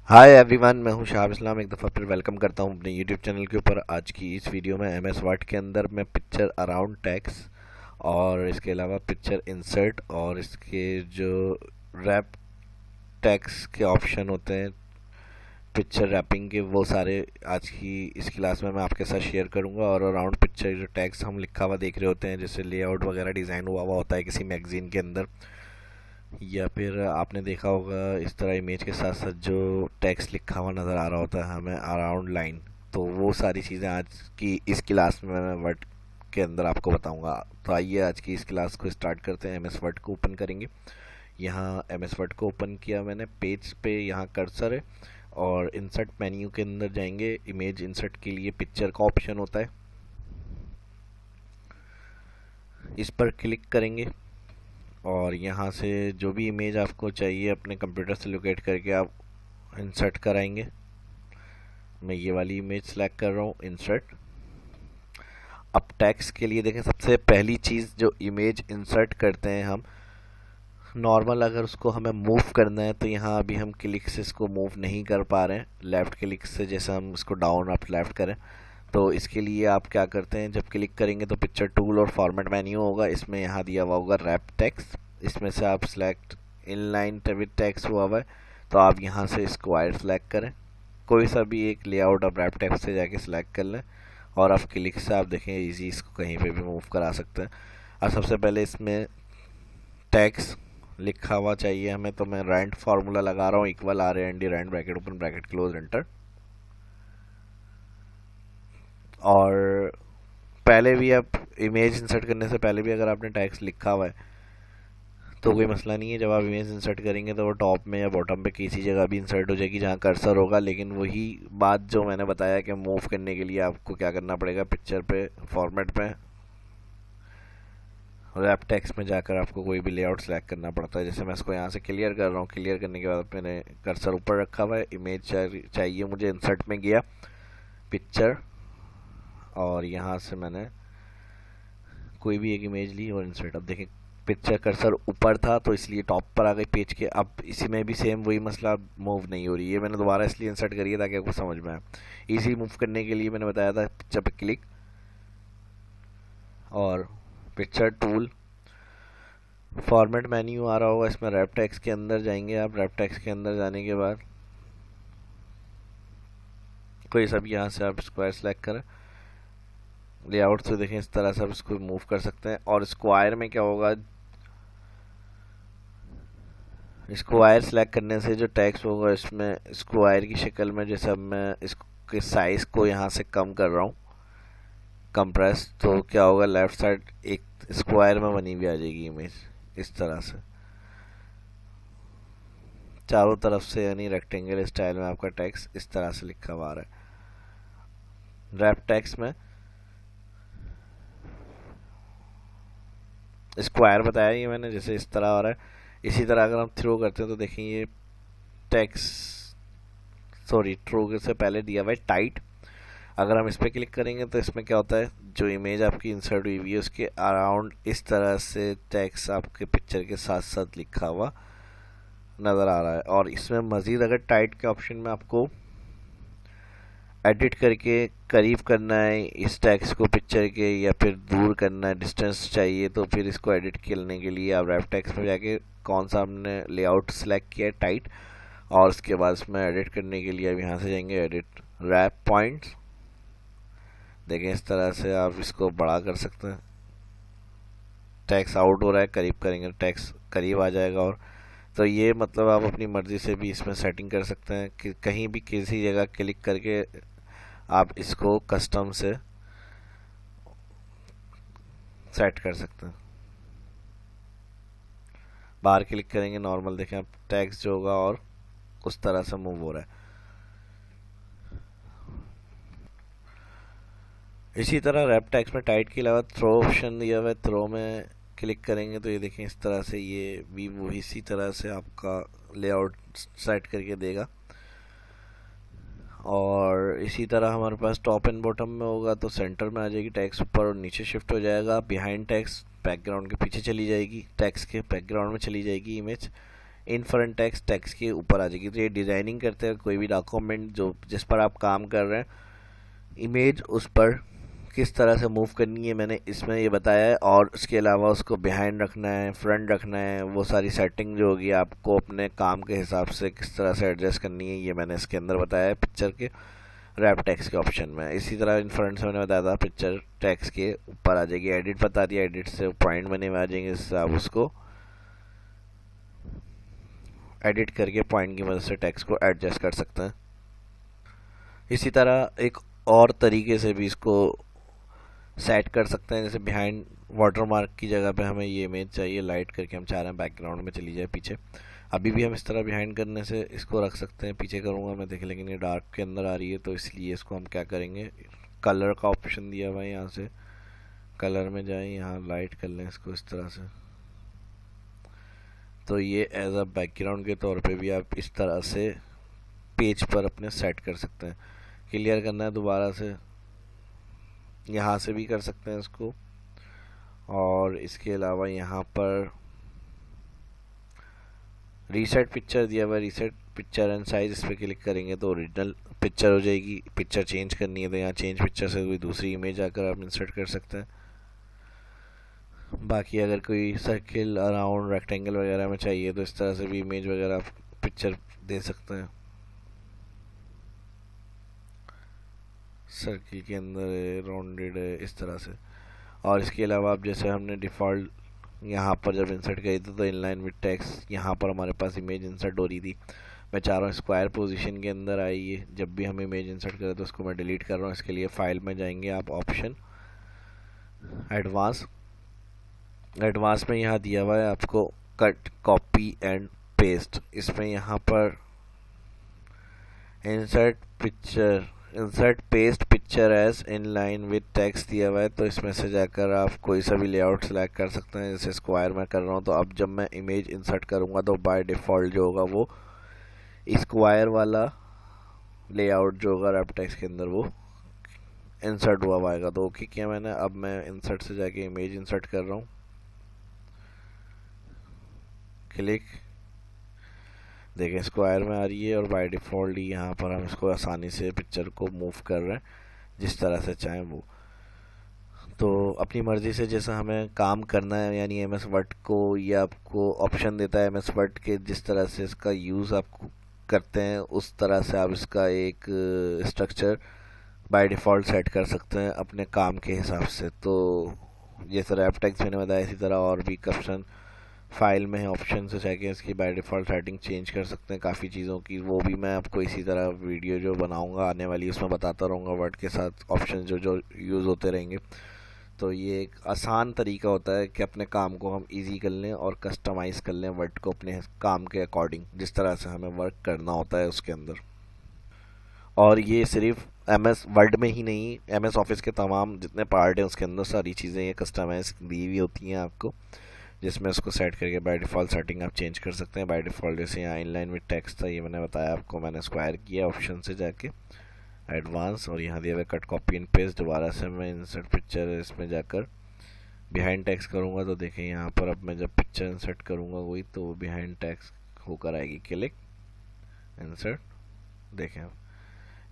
Hi everyone, मैं हूं शाह इस्लाम। एक दफ़ा फिर वेलकम करता हूं अपने यूट्यूब चैनल के ऊपर। आज की इस वीडियो में एम एस वर्ड के अंदर मैं पिक्चर अराउंड टेक्स्ट और इसके अलावा पिक्चर इंसर्ट और इसके जो रैप टेक्स्ट के ऑप्शन होते हैं पिक्चर रैपिंग के, वो सारे आज की इस क्लास में मैं आपके साथ शेयर करूंगा। और अराउंड पिक्चर जो टेक्स्ट हम लिखा हुआ देख रहे होते हैं, जैसे लेआउट वगैरह डिज़ाइन हुआ हुआ होता है किसी मैगजीन के अंदर, या फिर आपने देखा होगा इस तरह इमेज के साथ साथ जो टेक्स्ट लिखा हुआ नज़र आ रहा होता है हमें अराउंड लाइन। तो वो सारी चीज़ें आज की इस क्लास में मैं वर्ड के अंदर आपको बताऊंगा। तो आइए आज की इस क्लास को स्टार्ट करते हैं। एम एस वर्ड को ओपन करेंगे। यहाँ एम एस वर्ड को ओपन किया मैंने, पेज पे यहाँ कर्सर है और इंसर्ट मेन्यू के अंदर जाएंगे। इमेज इंसर्ट के लिए पिक्चर का ऑप्शन होता है, इस पर क्लिक करेंगे और यहाँ से जो भी इमेज आपको चाहिए अपने कंप्यूटर से लोकेट करके आप इंसर्ट कराएंगे। मैं ये वाली इमेज सेलेक्ट कर रहा हूँ, इंसर्ट। अब टेक्स्ट के लिए देखें, सबसे पहली चीज़ जो इमेज इंसर्ट करते हैं हम नॉर्मल, अगर उसको हमें मूव करना है तो यहाँ अभी हम क्लिक से इसको मूव नहीं कर पा रहे हैं। लेफ़्ट क्लिक से जैसे हम इसको डाउन अप लेफ़्ट करें, तो इसके लिए आप क्या करते हैं, जब क्लिक करेंगे तो पिक्चर टूल और फॉर्मेट मेन्यू होगा, इसमें यहाँ दिया हुआ होगा रैप टेक्स्ट। इसमें से आप सिलेक्ट इनलाइन विद टेक्स्ट हुआ हुआ है, तो आप यहाँ से स्क्वायर सेलेक्ट करें। कोई सा भी एक लेआउट आप रैप टेक्स्ट से जाके सिलेक्ट कर लें और आप क्लिक से आप देखें इजी इसको कहीं पे भी मूव करा सकते हैं। अब सबसे पहले इसमें टेक्स्ट लिखा हुआ चाहिए हमें, तो मैं रैंड फार्मूला लगा रहा हूँ, equal R A N D, rand bracket open bracket close enter. और पहले भी आप इमेज इंसर्ट करने से पहले भी अगर आपने टेक्स्ट लिखा हुआ है तो कोई मसला नहीं है। जब आप इमेज इंसर्ट करेंगे तो वो टॉप में या बॉटम पे किसी जगह भी इंसर्ट हो जाएगी जहाँ कर्सर होगा। लेकिन वही बात जो मैंने बताया कि मूव करने के लिए आपको क्या करना पड़ेगा, पिक्चर पे फॉर्मेट पे रैप टेक्स्ट में जाकर आपको कोई भी लेआउट सेलेक्ट करना पड़ता है। जैसे मैं इसको यहाँ से क्लियर कर रहा हूँ, क्लियर करने के बाद मैंने कर्सर ऊपर रखा हुआ है, इमेज चाहिए मुझे, इंसर्ट में गया पिक्चर और यहाँ से मैंने कोई भी एक इमेज ली और इंसर्ट। अब देखें पिक्चर कर्सर ऊपर था तो इसलिए टॉप पर आ गई पेज के। अब इसी में भी सेम वही मसला, मूव नहीं हो रही है। मैंने दोबारा इसलिए इंसर्ट करी है ताकि आपको समझ में आए। इजी मूव करने के लिए मैंने बताया था पिक्चर पे क्लिक और पिक्चर टूल, फॉर्मेट मेन्यू आ रहा होगा, इसमें रैप टेक्स्ट के अंदर जाएंगे आप। रैप टेक्स्ट के अंदर जाने के बाद कोई सब यहाँ से आप स्क्वायर सेलेक्ट करें। लेआउट से देखें इस तरह से आप इसको मूव कर सकते हैं। और स्क्वायर में क्या होगा, स्क्वायर सेलेक्ट करने से जो टेक्स्ट होगा इसमें स्क्वायर की शक्ल में, जैसे अब मैं इसके साइज को यहाँ से कम कर रहा हूँ कंप्रेस, तो क्या होगा लेफ्ट साइड एक स्क्वायर में बनी हुई आ जाएगी इमेज इस तरह से चारों तरफ से, यानी रेक्टेंगल स्टाइल में आपका टेक्स्ट इस तरह से लिखा हुआ आ रहा है। रैप टेक्स्ट में स्क्वायर बताया ये मैंने, जैसे इस तरह आ रहा है। इसी तरह अगर हम थ्रो करते हैं तो देखें ये टेक्स्ट, सॉरी थ्रो से पहले दिया हुआ है टाइट। अगर हम इस पर क्लिक करेंगे तो इसमें क्या होता है, जो इमेज आपकी इंसर्ट हुई हुई है उसके अराउंड इस तरह से टेक्स्ट आपके पिक्चर के साथ साथ लिखा हुआ नज़र आ रहा है। और इसमें मज़ीद अगर टाइट के ऑप्शन में आपको एडिट करके करीब करना है इस टेक्स्ट को पिक्चर के, या फिर दूर करना है, डिस्टेंस चाहिए, तो फिर इसको एडिट करने के लिए आप रैप टेक्स्ट में जाके कौन सा हमने लेआउट सेलेक्ट किया है टाइट, और उसके बाद इसमें एडिट करने के लिए अब यहाँ से जाएंगे एडिट रैप पॉइंट्स। देखें इस तरह से आप इसको बड़ा कर सकते हैं। टेक्स्ट आउट हो रहा है, करीब करेंगे टेक्स्ट करीब आ जाएगा। और तो ये मतलब आप अपनी मर्ज़ी से भी इसमें सेटिंग कर सकते हैं कि कहीं भी किसी जगह क्लिक करके आप इसको कस्टम से सेट कर सकते हैं। बाहर क्लिक करेंगे नॉर्मल, देखें आप टेक्स्ट जो होगा और उस तरह से मूव हो रहा है। इसी तरह रैप टेक्स्ट में टाइट के अलावा थ्रो ऑप्शन दिया हुआ है, थ्रो में क्लिक करेंगे तो ये देखें इस तरह से ये भी वो इसी तरह से आपका लेआउट सेट करके देगा। और इसी तरह हमारे पास टॉप एंड बॉटम में होगा तो सेंटर में आ जाएगी टेक्स्ट, ऊपर और नीचे शिफ्ट हो जाएगा। बिहाइंड टेक्स्ट बैकग्राउंड के पीछे चली जाएगी, टेक्स्ट के बैकग्राउंड में चली जाएगी image. In front text text के ऊपर आ जाएगी। तो ये डिज़ाइनिंग करते हैं कोई भी डॉक्यूमेंट जो जिस पर आप काम कर रहे हैं, इमेज उस पर किस तरह से मूव करनी है मैंने इसमें ये बताया है। और उसके अलावा उसको बिहाइंड रखना है, फ्रंट रखना है, वो सारी सेटिंग जो होगी आपको अपने काम के हिसाब से किस तरह से एडजस्ट करनी है, ये मैंने इसके अंदर बताया है पिक्चर के रैप टेक्स्ट के ऑप्शन में। इसी तरह इन फ्रंट से मैंने बताया था पिक्चर टेक्स्ट के ऊपर आ जाएगी। एडिट बता दिया, एडिट से पॉइंट बने हुए आ जाएंगे, इससे आप उसको एडिट करके पॉइंट की मदद से टेक्स्ट को एडजस्ट कर सकते हैं। इसी तरह एक और तरीके से भी इसको सेट कर सकते हैं, जैसे बिहाइंड वाटरमार्क की जगह पे हमें ये इमेज चाहिए लाइट करके, हम चाह रहे हैं बैकग्राउंड में चली जाए पीछे। अभी भी हम इस तरह बिहाइंड करने से इसको रख सकते हैं, पीछे करूँगा मैं देख, लेकिन ये डार्क के अंदर आ रही है, तो इसलिए इसको हम क्या करेंगे, कलर का ऑप्शन दिया हुआ है, यहाँ से कलर में जाएं, यहाँ लाइट कर लें इसको इस तरह से। तो ये एज अ बैकग्राउंड के तौर पे भी आप इस तरह से पेज पर अपने सेट कर सकते हैं। क्लियर करना है दोबारा से, यहाँ से भी कर सकते हैं इसको। और इसके अलावा यहाँ पर रीसेट पिक्चर दिया हुआ है, रीसेट पिक्चर एंड साइज, इस पर क्लिक करेंगे तो ओरिजिनल पिक्चर हो जाएगी। पिक्चर चेंज करनी है तो यहाँ चेंज पिक्चर से कोई दूसरी इमेज आकर आप इंसर्ट कर सकते हैं। बाकी अगर कोई सर्किल अराउंड रेक्टेंगल वगैरह में चाहिए तो इस तरह से भी इमेज वगैरह आप पिक्चर दे सकते हैं। सर्किल के अंदर राउंडेड है इस तरह से। और इसके अलावा आप जैसे हमने डिफ़ॉल्ट यहाँ पर जब इंसर्ट करी थी तो इनलाइन विद टेक्स्ट, यहाँ पर हमारे पास इमेज इंसर्ट हो रही थी। मैं चाह रहा हूँ स्क्वायर पोजीशन के अंदर आई है, जब भी हम इमेज इंसर्ट करें तो उसको मैं डिलीट कर रहा हूँ। इसके लिए फाइल में जाएंगे आप, ऑप्शन एडवांस में यहाँ दिया हुआ है आपको कट कॉपी एंड पेस्ट। इसमें यहाँ पर insert paste picture as in line with text दिया हुआ है, तो इसमें से जाकर आप कोई सा भी लेआउट सेलेक्ट कर सकते हैं। जैसे स्क्वायर में कर रहा हूँ, तो अब जब मैं इमेज इंसर्ट करूँगा तो बाय डिफ़ॉल्ट जो होगा वो स्क्वायर वाला लेआउट जो होगा रैप टेक्स्ट के अंदर वो इंसर्ट हुआ आएगा। तो ओके किया मैंने। अब मैं इंसर्ट से जाके इमेज इंसर्ट कर रहा हूँ, क्लिक, देखें स्क्वायर में आ रही है और बाय डिफ़ॉल्ट ही यहाँ पर हम इसको आसानी से पिक्चर को मूव कर रहे हैं जिस तरह से चाहें वो। तो अपनी मर्ज़ी से जैसा हमें काम करना है, यानी एमएस वर्ड को ये आपको ऑप्शन देता है एमएस वर्ड के, जिस तरह से इसका यूज़ आप करते हैं उस तरह से आप इसका एक स्ट्रक्चर बाय डिफ़ॉल्ट सेट कर सकते हैं अपने काम के हिसाब से। तो जैसे रैप टेक्स्ट मैंने बताया, इसी तरह और भी ऑप्शन फाइल में है, ऑप्शन से जाके इसकी बाय डिफ़ॉल्ट सेटिंग चेंज कर सकते हैं काफ़ी चीज़ों की। वो भी मैं आपको इसी तरह वीडियो जो बनाऊंगा आने वाली उसमें बताता रहूँगा, वर्ड के साथ ऑप्शन जो जो यूज़ होते रहेंगे। तो ये एक आसान तरीका होता है कि अपने काम को हम इजी कर लें और कस्टमाइज़ कर लें वर्ड को अपने काम के अकॉर्डिंग, जिस तरह से हमें वर्क करना होता है उसके अंदर। और ये सिर्फ एमएस वर्ड में ही नहीं, एमएस ऑफिस के तमाम जितने पार्ट हैं उसके अंदर सारी चीज़ें ये कस्टमाइज़ दी हुई होती हैं आपको, जिसमें उसको सेट करके बाय डिफ़ॉल्ट सेटिंग आप चेंज कर सकते हैं। बाय डिफ़ॉल्ट जैसे यहाँ इनलाइन विद टेक्स्ट था, ये मैंने बताया आपको, मैंने स्क्वायर किया ऑप्शन से जाके एडवांस, और यहाँ दिया हुआ कट कॉपी एंड पेस्ट। दोबारा से मैं इंसर्ट पिक्चर इसमें जाकर बिहाइंड टेक्स्ट करूँगा तो देखें यहाँ पर अब मैं जब पिक्चर इंसर्ट करूँगा वही तो बिहाइंड टेक्स्ट होकर आएगी, क्लिक इंसर्ट, देखें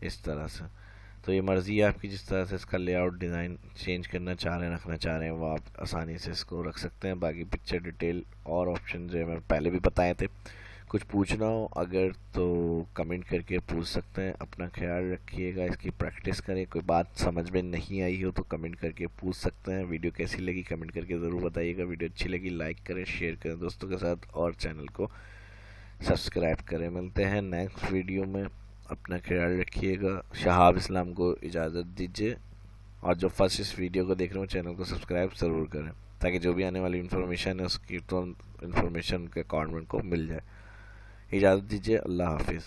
इस तरह से। तो ये मर्ज़ी है आपकी, जिस तरह से इसका लेआउट डिज़ाइन चेंज करना चाह रहे हैं, रखना चाह रहे हैं, वो आप आसानी से इसको रख सकते हैं। बाकी पिक्चर डिटेल और ऑप्शन जो मैं पहले भी बताए थे। कुछ पूछना हो अगर तो कमेंट करके पूछ सकते हैं। अपना ख्याल रखिएगा, इसकी प्रैक्टिस करें। कोई बात समझ में नहीं आई हो तो कमेंट करके पूछ सकते हैं। वीडियो कैसी लगी कमेंट करके ज़रूर बताइएगा। वीडियो अच्छी लगी लाइक करें, शेयर करें दोस्तों के साथ, और चैनल को सब्सक्राइब करें। मिलते हैं नेक्स्ट वीडियो में, अपना ख्याल रखिएगा। शहाब इस्लाम को इजाज़त दीजिए, और जो फर्स्ट इस वीडियो को देख रहे हो चैनल को सब्सक्राइब ज़रूर करें, ताकि जो भी आने वाली इन्फॉर्मेशन है उसकी तो इन्फॉर्मेशन उनके अकाउंट को मिल जाए। इजाज़त दीजिए, अल्लाह हाफिज़।